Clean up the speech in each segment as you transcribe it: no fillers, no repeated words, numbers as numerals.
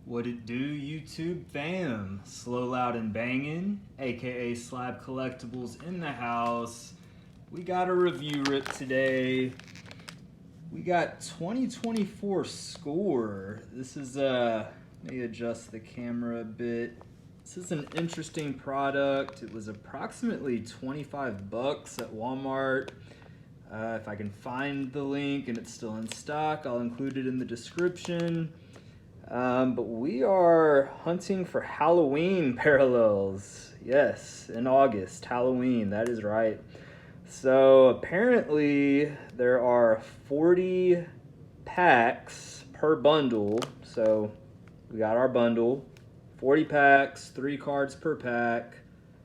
What it do, YouTube fam? Slow, loud, and banging, aka Slab Collectibles in the house. We got a review rip today. We got 2024 Score. This is let me adjust the camera a bit. This is an interesting product. It was approximately 25 bucks at Walmart. If I can find the link and it's still in stock, I'll include it in the description. But we are hunting for Halloween parallels. Yes, in August, Halloween, that is right. So apparently there are 40 packs per bundle. So we got our bundle, 40 packs, 3 cards per pack,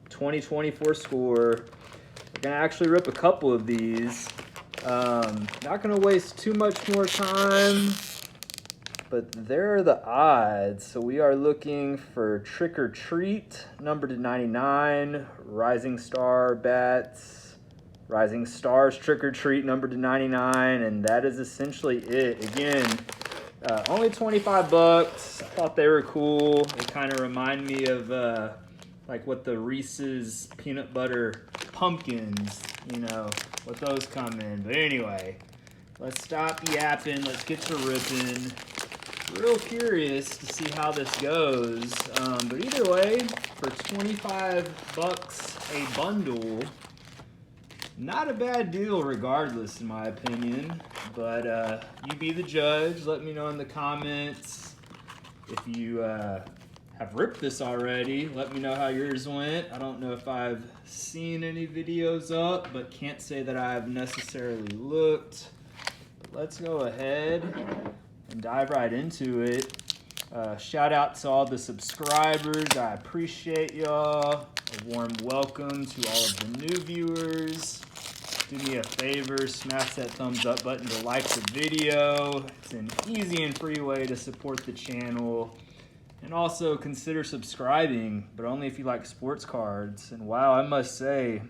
2024 Score. We're gonna actually rip a couple of these. Not gonna waste too much more time. But there are the odds. So we are looking for Trick or Treat, numbered to 99, Rising Star Bats, Rising Stars Trick or Treat, numbered to 99, and that is essentially it. Again, only 25 bucks. I thought they were cool. They kind of remind me of like what the Reese's peanut butter pumpkins, you know, what those come in. But anyway, let's stop yapping. Let's get to ripping. Real curious to see how this goes, but either way, for 25 bucks a bundle, not a bad deal regardless in my opinion. But you be the judge. Let me know in the comments if you have ripped this already. Let me know how yours went. I don't know if I've seen any videos up, but can't say that I've necessarily looked. But let's go ahead and dive right into it. Shout out to all the subscribers. I appreciate y'all. A warm welcome to all of the new viewers. Do me a favor, smash that thumbs up button to like the video. It's an easy and free way to support the channel. And also consider subscribing, but only if you like sports cards. And wow, I must say,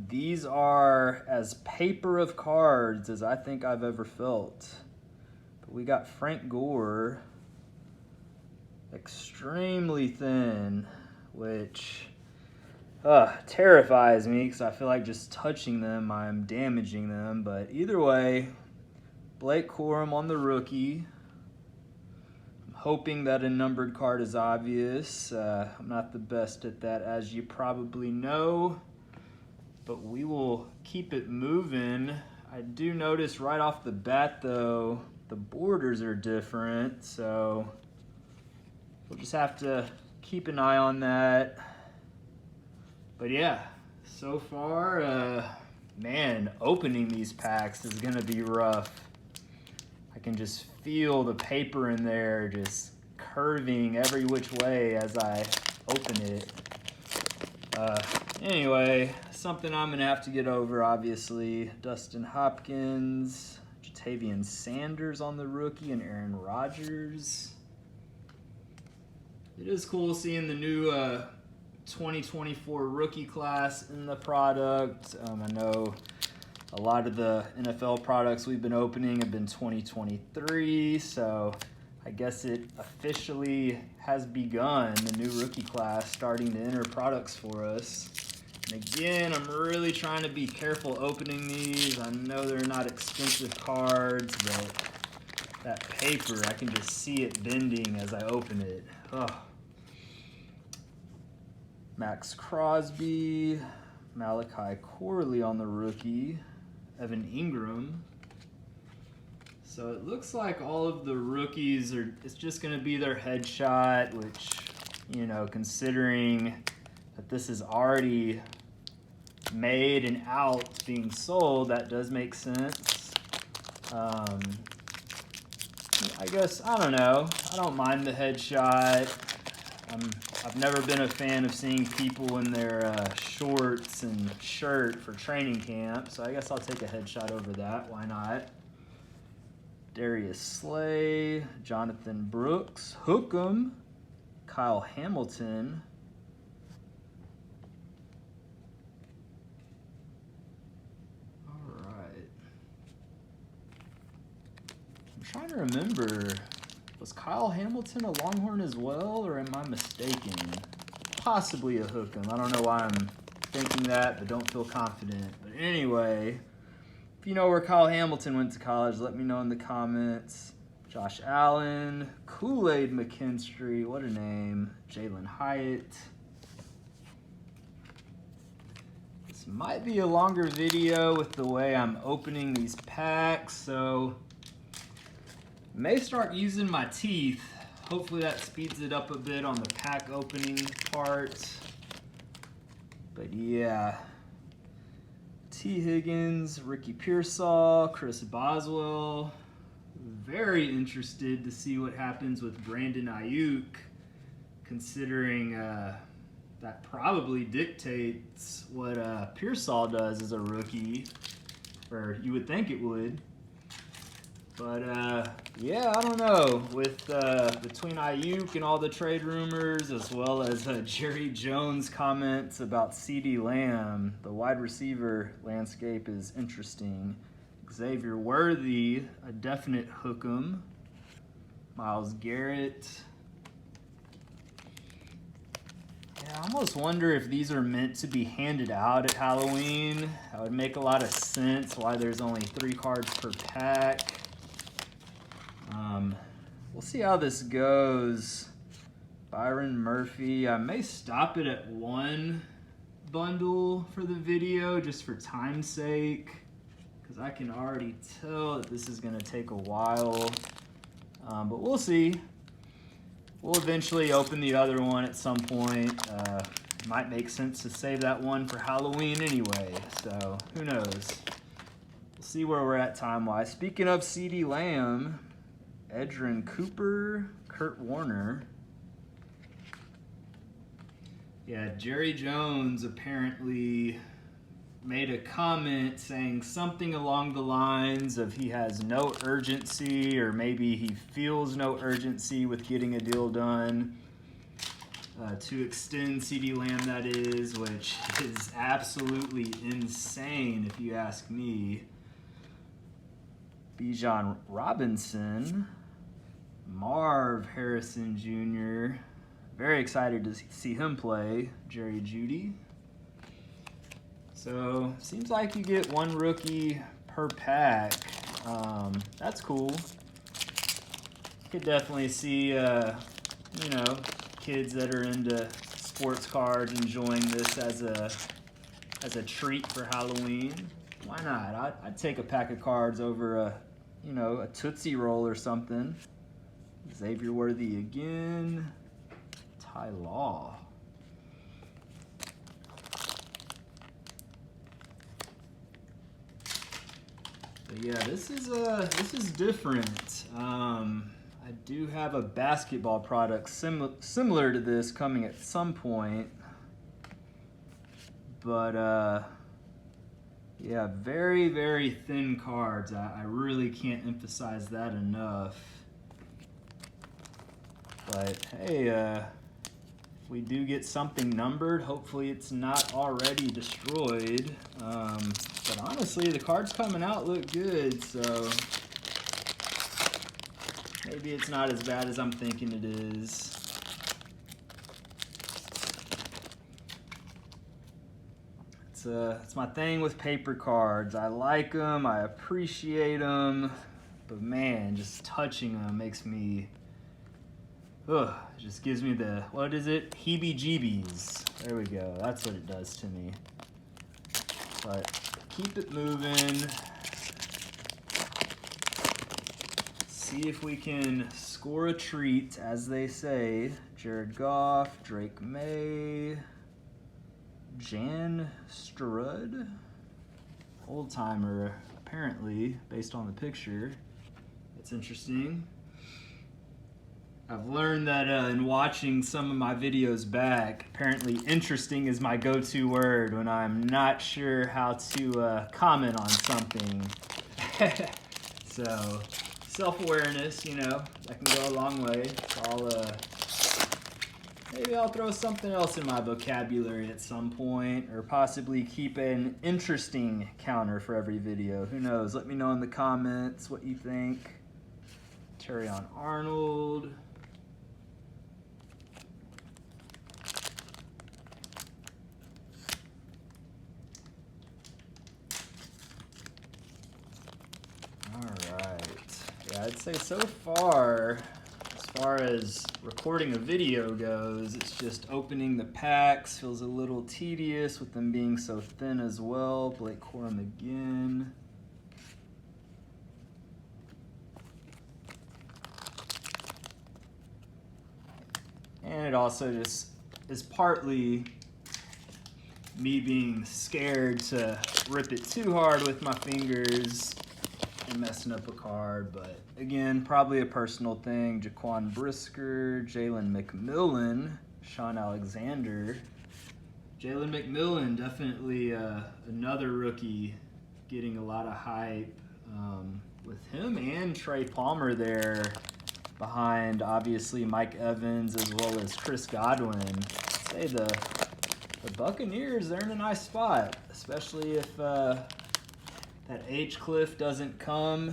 these are as paper of cards as I think I've ever felt. We got Frank Gore, extremely thin, which terrifies me because I feel like just touching them, I'm damaging them. But either way, Blake Corum on the rookie. I'm hoping that a numbered card is obvious. I'm not the best at that, as you probably know, but we will keep it moving. I do notice right off the bat, though, the borders are different, so we'll just have to keep an eye on that. But yeah, so far, man, opening these packs is gonna be rough. I can just feel the paper in there just curving every which way as I open it. Anyway, something I'm gonna have to get over, obviously. Dustin Hopkins, Jatavian Sanders on the rookie, and Aaron Rodgers. It is cool seeing the new 2024 rookie class in the product. I know a lot of the NFL products we've been opening have been 2023, so I guess it officially has begun, the new rookie class starting to enter products for us. And again, I'm really trying to be careful opening these. I know they're not expensive cards, but that paper, I can just see it bending as I open it. Oh. Max Crosby, Malachi Corley on the rookie, Evan Ingram. So it looks like all of the rookies are, it's just going to be their headshot, which, you know, considering that this is already made and out being sold, that does make sense. I guess, I don't know. I don't mind the headshot. I've never been a fan of seeing people in their shorts and shirt for training camp, so I guess I'll take a headshot over that. Why not? Darius Slay, Jonathan Brooks, Hookem, Kyle Hamilton. All right. I'm trying to remember Was Kyle Hamilton a Longhorn as well, or am I mistaken? Possibly a Hookem. I don't know why I'm thinking that, but don't feel confident. But anyway, if you know where Kyle Hamilton went to college, let me know in the comments. Josh Allen, Kool-Aid McKinstry, what a name. Jalen Hyatt. This might be a longer video with the way I'm opening these packs, so may start using my teeth. Hopefully that speeds it up a bit on the pack opening part. But yeah, T. Higgins, Ricky Pearsall, Chris Boswell. Very interested to see what happens with Brandon Ayuk, considering that probably dictates what Pearsall does as a rookie, or you would think it would. But yeah, I don't know. With between Ayuk and all the trade rumors, as well as Jerry Jones' comments about CeeDee Lamb, the wide receiver landscape is interesting. Xavier Worthy, a definite Hookem. Myles Garrett. Yeah, I almost wonder if these are meant to be handed out at Halloween. That would make a lot of sense why there's only 3 cards per pack. We'll see how this goes. Byron Murphy. I may stop it at 1 bundle for the video just for time's sake, because I can already tell that this is going to take a while. But we'll see. We'll eventually open the other one at some point. It might make sense to save that one for Halloween anyway, so who knows. We'll see where we're at time-wise. Speaking of CeeDee Lamb, Edgerrin Cooper, Kurt Warner. Yeah, Jerry Jones apparently made a comment saying something along the lines of he has no urgency, or maybe he feels no urgency with getting a deal done to extend CeeDee Lamb, that is, which is absolutely insane if you ask me. Bijan Robinson, Marv Harrison Jr., very excited to see him play. Jerry Jeudy. So, seems like you get 1 rookie per pack. That's cool. Could definitely see, you know, kids that are into sports cards enjoying this as a treat for Halloween. Why not? I'd take a pack of cards over a Tootsie Roll or something. Xavier Worthy again. Ty Law. But yeah, this is different. I do have a basketball product similar to this coming at some point, but yeah, very, very thin cards. I really can't emphasize that enough. But hey, if we do get something numbered, hopefully it's not already destroyed. But honestly, the cards coming out look good, so maybe it's not as bad as I'm thinking it is. It's my thing with paper cards. I like them, I appreciate them, but man, just touching them makes me, it just gives me the, what is it? Heebie-jeebies. There we go. That's what it does to me. But keep it moving. See if we can score a treat, as they say. Jared Goff, Drake May, Jan Strud, old timer apparently, based on the picture. It's interesting. I've learned that in watching some of my videos back, apparently interesting is my go-to word when I'm not sure how to comment on something. So, self-awareness, you know, that can go a long way. So maybe I'll throw something else in my vocabulary at some point, or possibly keep an interesting counter for every video. Who knows? Let me know in the comments what you think. Terrion Arnold. Yeah, I'd say so far, as far as recording a video goes, it's just opening the packs feels a little tedious with them being so thin as well. Blake Corum again. And it also just is partly me being scared to rip it too hard with my fingers and messing up a card, but again, probably a personal thing. Jaquan Brisker, Jalen McMillan, Sean Alexander. Jalen McMillan, definitely another rookie getting a lot of hype with him and Trey Palmer there behind, obviously, Mike Evans as well as Chris Godwin. I'd say the Buccaneers, they're in a nice spot, especially if that age cliff doesn't come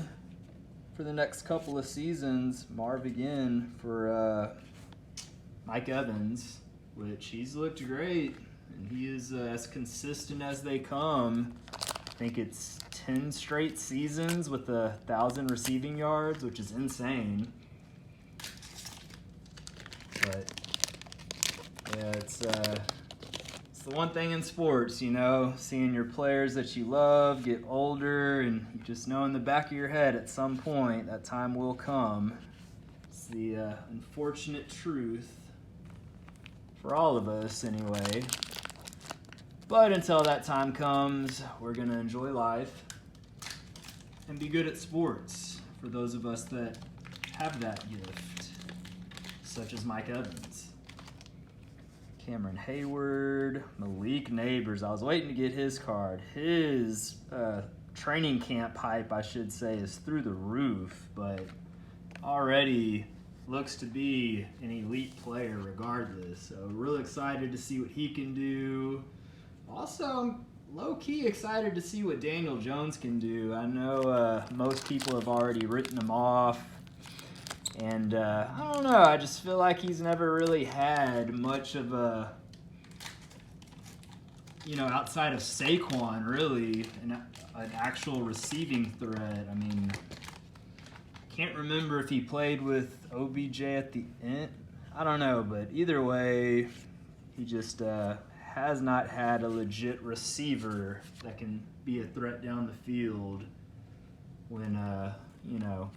for the next couple of seasons. Marv again for Mike Evans, which he's looked great, and he is as consistent as they come. I think it's 10 straight seasons with 1,000 receiving yards, which is insane. But yeah, it's the one thing in sports, you know, seeing your players that you love get older, and you just know in the back of your head at some point that time will come. It's the unfortunate truth for all of us anyway. But until that time comes, we're going to enjoy life and be good at sports for those of us that have that gift, such as Mike Evans. Cameron Hayward, Malik Neighbors. I was waiting to get his card. His training camp hype, I should say, is through the roof, but already looks to be an elite player regardless. So real excited to see what he can do. Also, I'm low-key excited to see what Daniel Jones can do. I know most people have already written him off. And I don't know, I just feel like he's never really had much of a, you know, outside of Saquon, really, an actual receiving threat. I mean, I can't remember if he played with OBJ at the end. I don't know, but either way, he just has not had a legit receiver that can be a threat down the field when, you know,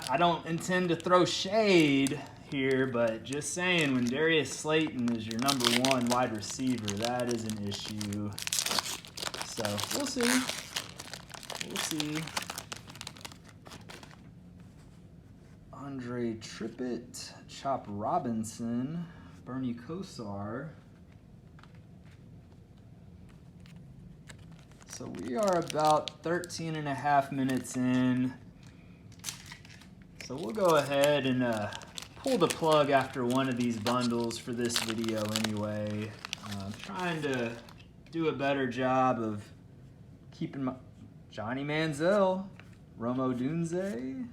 I don't intend to throw shade here, but just saying, when Darius Slayton is your number one wide receiver, that is an issue. So we'll see. We'll see. Andre Trippett, Chop Robinson, Bernie Kosar. So we are about 13 and a half minutes in. So we'll go ahead and pull the plug after one of these bundles for this video anyway. I'm trying to do a better job of keeping my Johnny Manziel, Romo Dunze,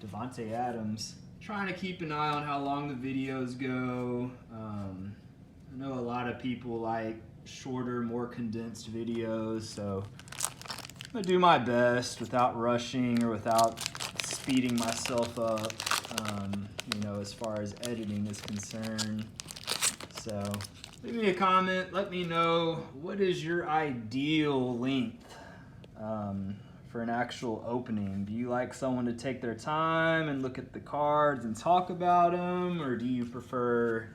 Devontae Adams. Trying to keep an eye on how long the videos go. I know a lot of people like shorter, more condensed videos, so I'm gonna do my best without rushing or without speeding myself up, you know, as far as editing is concerned. So leave me a comment, let me know what is your ideal length for an actual opening. Do you like someone to take their time and look at the cards and talk about them, or do you prefer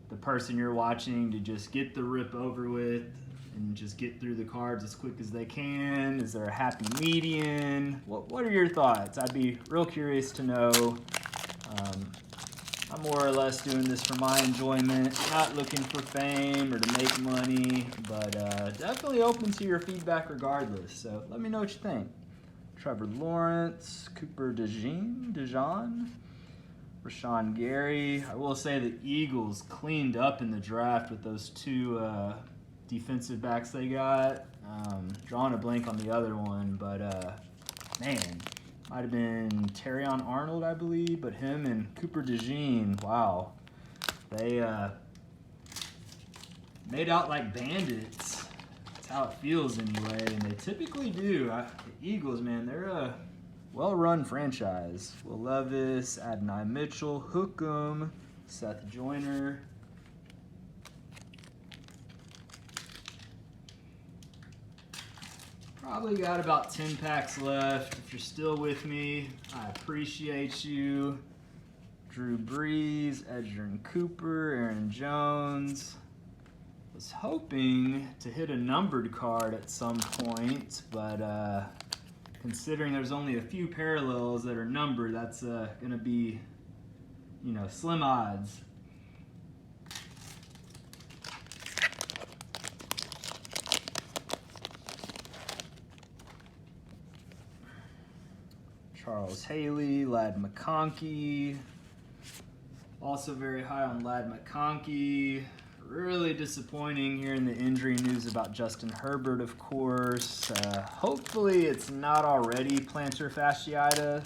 the person you're watching to just get the rip over with and just get through the cards as quick as they can? Is there a happy median? What are your thoughts? I'd be real curious to know. I'm more or less doing this for my enjoyment, not looking for fame or to make money, but definitely open to your feedback regardless. So let me know what you think. Trevor Lawrence, Cooper DeJean, Rashawn Gary. I will say the Eagles cleaned up in the draft with those two defensive backs they got. Drawing a blank on the other one, but man, Might have been Terrion Arnold, I believe, but him and Cooper DeJean, wow. They made out like bandits. That's how it feels anyway, and they typically do. The Eagles, man, they're a well-run franchise. Will Levis, Adonai Mitchell, Hookem, Seth Joyner. Probably got about 10 packs left. If you're still with me, I appreciate you. Drew Brees, Edgerrin Cooper, Aaron Jones. Was hoping to hit a numbered card at some point, but considering there's only a few parallels that are numbered, that's going to be, you know, slim odds. Charles Haley, Ladd McConkey. Also very high on Ladd McConkey. Really disappointing hearing the injury news about Justin Herbert, of course. Hopefully it's not already plantar fasciitis.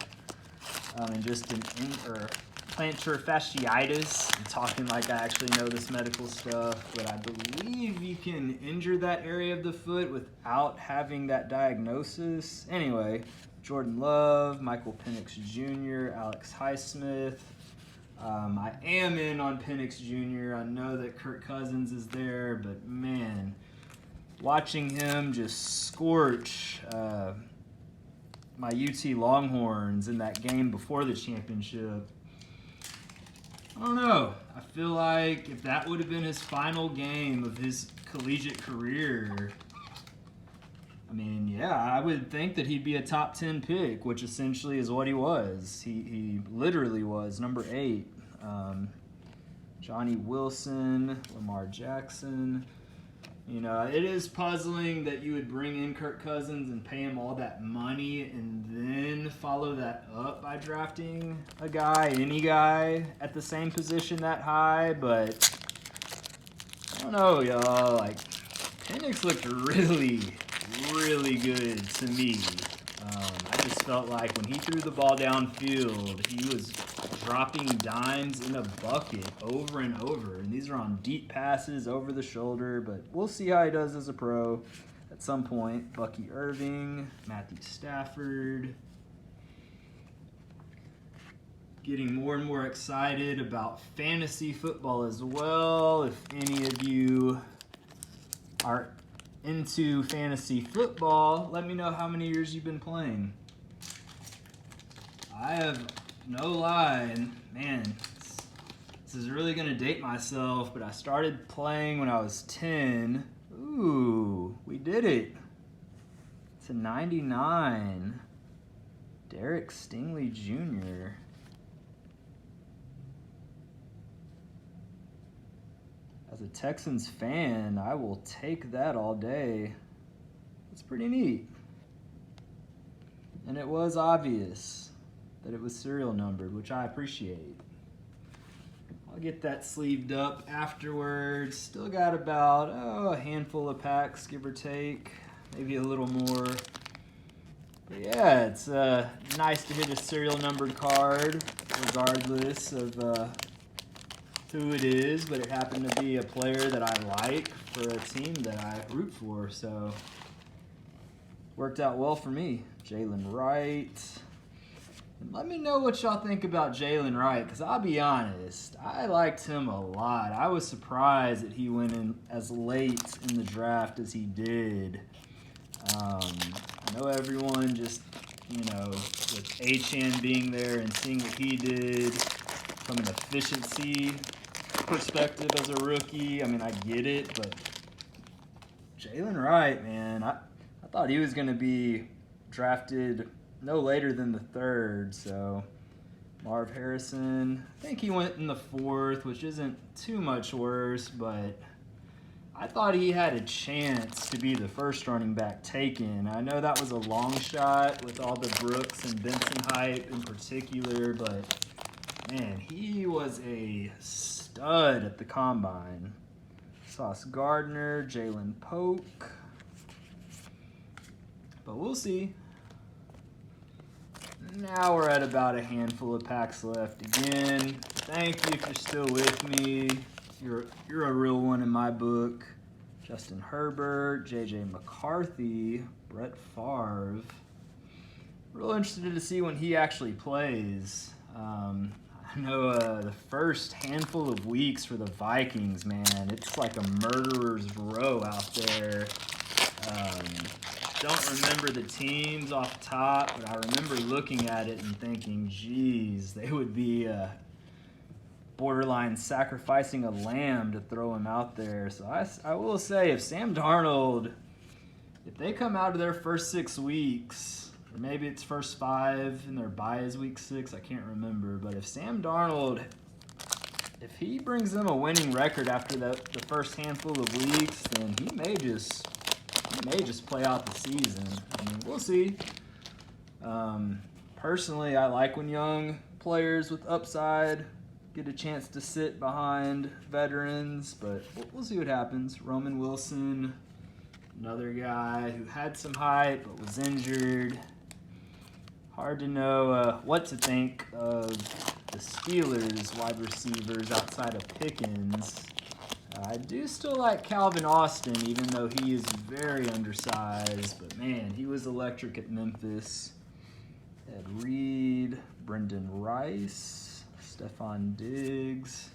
And just plantar fasciitis. I'm talking like I actually know this medical stuff, but I believe you can injure that area of the foot without having that diagnosis. Anyway, Jordan Love, Michael Penix Jr., Alex Highsmith. I am in on Penix Jr. I know that Kirk Cousins is there, but man, watching him just scorch my UT Longhorns in that game before the championship. I don't know. I feel like if that would have been his final game of his collegiate career, I mean, yeah, I would think that he'd be a top 10 pick, which essentially is what he was. He literally was number 8. Johnny Wilson, Lamar Jackson. You know, it is puzzling that you would bring in Kirk Cousins and pay him all that money and then follow that up by drafting a guy, any guy, at the same position that high, but I don't know, y'all. Like, Penix looked really good to me. I just felt like when he threw the ball downfield, he was dropping dimes in a bucket over and over. And these are on deep passes over the shoulder, but we'll see how he does as a pro at some point. Bucky Irving, Matthew Stafford. Getting more and more excited about fantasy football as well. If any of you are into fantasy football, let me know how many years you've been playing. I have no lie, and man, this is really gonna date myself, but I started playing when I was 10. Ooh, we did it. It's a 99. Derek Stingley Jr. As a Texans fan, I will take that all day. It's pretty neat. And it was obvious that it was serial numbered, which I appreciate. I'll get that sleeved up afterwards. Still got about a handful of packs, give or take. Maybe a little more. But yeah, it's nice to hit a serial numbered card, regardless of who it is, but it happened to be a player that I like for a team that I root for, so worked out well for me. Jalen Wright. And let me know what y'all think about Jalen Wright, because I'll be honest, I liked him a lot. I was surprised that he went in as late in the draft as he did. I know everyone just, you know, with Achane being there and seeing what he did from an efficiency perspective as a rookie, I mean, I get it, but Jalen Wright, man, I thought he was going to be drafted no later than the 3rd, so Marv Harrison, I think he went in the 4th, which isn't too much worse, but I thought he had a chance to be the first running back taken. I know that was a long shot with all the Brooks and Benson hype in particular, but man, he was a stud at the combine. Sauce Gardner, Jalen Polk. But we'll see. And now we're at about a handful of packs left. Again, thank you if you're still with me. You're a real one in my book. Justin Herbert, JJ McCarthy, Brett Favre. Real interested to see when he actually plays. I know the first handful of weeks for the Vikings, man, it's like a murderer's row out there. Don't remember the teams off the top, but I remember looking at it and thinking, geez, they would be borderline sacrificing a lamb to throw him out there. So I will say, if Sam Darnold, if they come out of their first 6 weeks, or maybe it's first 5 and their bye is week 6, I can't remember, but if Sam Darnold, if he brings them a winning record after the first handful of weeks, then he may just play out the season. I mean, we'll see. Personally, I like when young players with upside get a chance to sit behind veterans, but we'll see what happens. Roman Wilson, another guy who had some hype but was injured. Hard to know what to think of the Steelers wide receivers outside of Pickens. I do still like Calvin Austin, even though he is very undersized. But, man, he was electric at Memphis. Ed Reed, Brendan Rice, Stephon Diggs.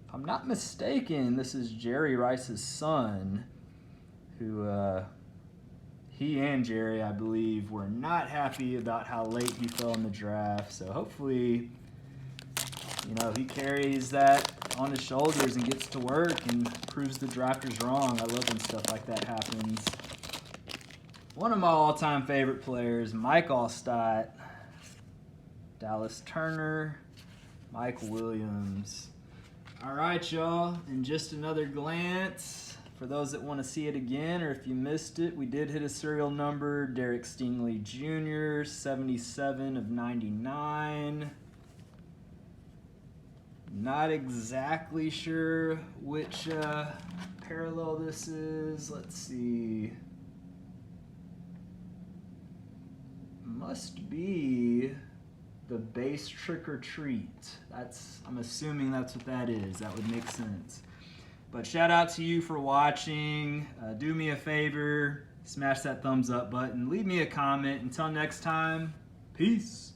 If I'm not mistaken, this is Jerry Rice's son, who he and Jerry, I believe, were not happy about how late he fell in the draft. So hopefully, he carries that on his shoulders and gets to work and proves the drafters wrong. I love when stuff like that happens. One of my all-time favorite players, Mike Allstott, Dallas Turner, Mike Williams. All right, y'all, and just another glance. For those that want to see it again, or if you missed it, we did hit a serial number. Derek Stingley Jr., 77 of 99. Not exactly sure which parallel this is. Let's see. Must be the base Trick or Treat. I'm assuming that's what that is. That would make sense. But shout out to you for watching. Do me a favor, smash that thumbs up button. Leave me a comment. Until next time, peace.